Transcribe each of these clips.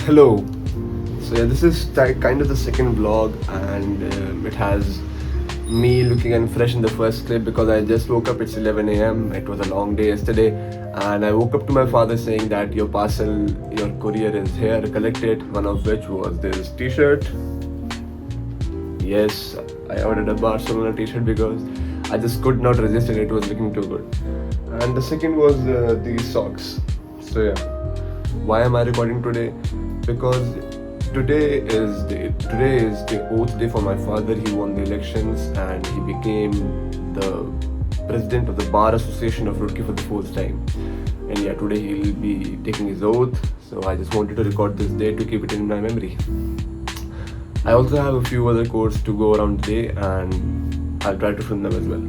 Hello. So yeah, this is kind of the second vlog, and it has me looking unfresh in the first clip because I just woke up. It's 11 a.m. It was a long day yesterday, and I woke up to my father saying that your parcel, your courier is here, collect it. One of which was this t-shirt. Yes, I ordered a Barcelona t-shirt because I just could not resist and it was looking too good. And the second was these socks. So yeah, why am I recording today? Because today is the oath day for my father. He won the elections and he became the president of the Bar Association of Roorkee for the first time. And yeah, today he'll be taking his oath. So I just wanted to record this day to keep it in my memory. I also have a few other quotes to go around today, and I'll try to film them as well.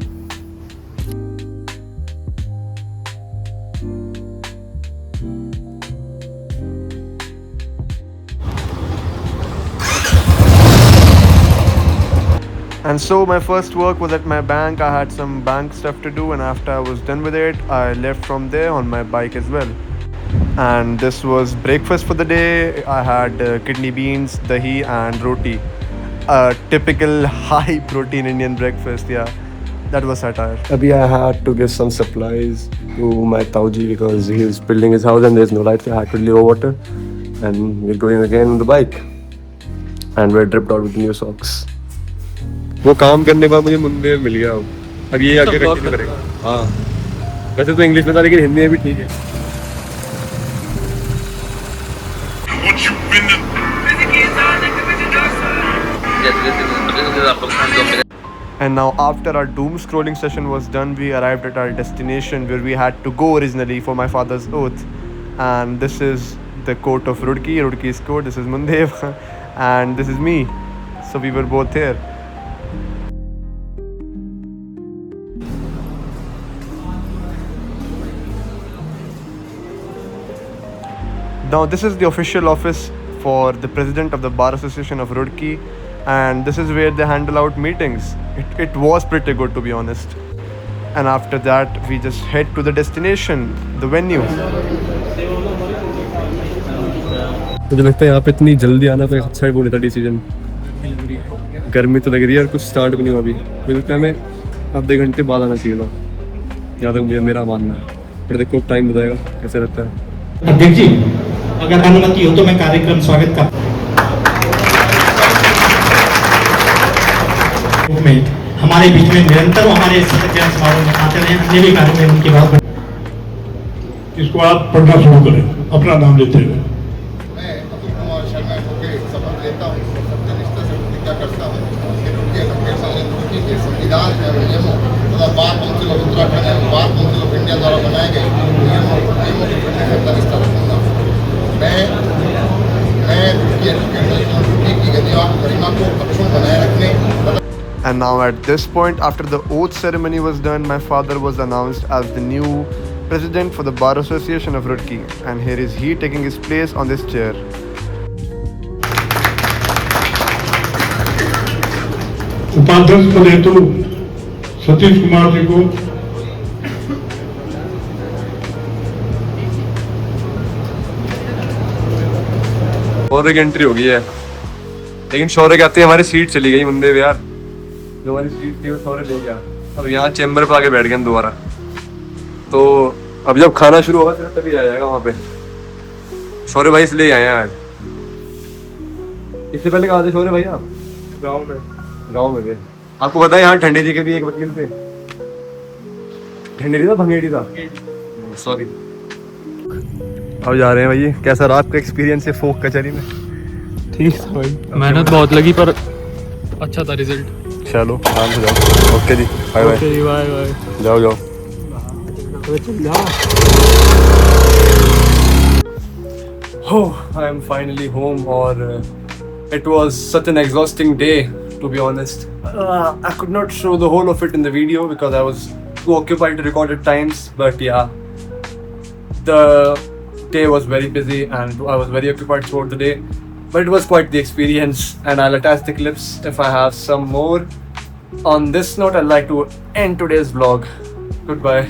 And so my first work was at my bank. I had some bank stuff to do, and after I was done with it, I left from there on my bike as well. And this was breakfast for the day. I had kidney beans, dahi and roti. A typical high protein Indian breakfast, yeah. That was satire. Abhi I had to give some supplies to my Tauji because he was building his house and there's no light, so I had to deliver water. And we're going again on the bike. And we're dripped out with new socks. वो काम करने के बाद मुझे मुंबई मिल गया अब ये आगे कंटिन्यू करेगा हाँ वैसे तो इंग्लिश में था लेकिन हिंदी में भी ठीक है And now after our doom scrolling session was done, we arrived at our destination where we had to go originally for my father's oath. And this is the court of Roorkee's court. This is Mundev and this is me. So we were both here. Now this is the official office for the president of the Bar Association of Roorkee, and this is where they handle out meetings. It was pretty good, to be honest. And after that we just head to the destination, the venue. मुझे लगता है यहाँ पे इतनी जल्दी आना तो अच्छा ही बोल था डिसीजन. गर्मी तो लग रही है और कुछ स्टार्ट भी नहीं हुआ अभी. मुझे लगता है हमें आधे घंटे बाद आना चाहिए था. यहाँ तक मुझे मेरा मानना है. फिर देखो टाइम बताएगा कैसे रहता है. अध्यक्ष जी, अगर अनुमति हो तो मैं कार्यक्रम स्वागत का हमारे बीच में निरंतर हमारे सत्याग्रह समारोह में आते रहे. अन्य भी कार्य में उनकी बात. इसको आप पढ़ना शुरू करें अपना नाम लेते हुए. मैं अतुल कुमार शर्मा होकर शपथ लेता हूँ, सत्यनिष्ठा से प्रतिज्ञा करता हूँ कि रोटी के संविधान एवं नियमों तथा बार काउंसिल ऑफ उत्तराखंड एवं बार काउंसिल ऑफ इंडिया द्वारा बनाए गए नियमों के प्रति सत्यनिष्ठा रखूंगा. मैं की गतियों गरिमा को अक्षुण्ण बनाए रखने. And now at this point, after the oath ceremony was done, my father was announced as the new president for the Bar Association of Roorkee. And here is he taking his place on this chair. उपाध्यक्ष पद हेतु सतीश कुमार जी को शौर्य की entry हो गई है, लेकिन शौर्य कहते हैं हमारी सीट चली गई मुंबई में यार. जो हमारी सीट थी वो शौर्य ले गया. अब यहाँ चेंबर पे आके बैठ गए हम दोबारा. तो अब जब खाना शुरू होगा तभी आ जाएगा वहाँ पे. शौर्य भाई इसलिए आए हैं आज. इससे पहले कहाँ थे शौर्य भाई आप? गाँव में थे. आपको पता है यहाँ ठंडी जी के भी एक वकील थे. ठंडी था भंगेड़ी था, सॉरी. अब जा रहे हैं भाई. कैसा रहा आपका एक्सपीरियंस है फोक कचहरी में? ठीक था भाई, मेहनत बहुत लगी पर अच्छा था रिजल्ट. चलो आराम से जाओ. ओके जी, बाय बाय. ओके जी, बाय बाय. जाओ. Oh, I am finally home. Or it was such an exhausting day, to be honest. I could not show the whole of it in the video because I was too occupied to record at times. But yeah, the day was very busy and I was very occupied throughout the day. But it was quite the experience, and I'll attach the clips if I have some more. On this note, I'd like to end today's vlog. Goodbye.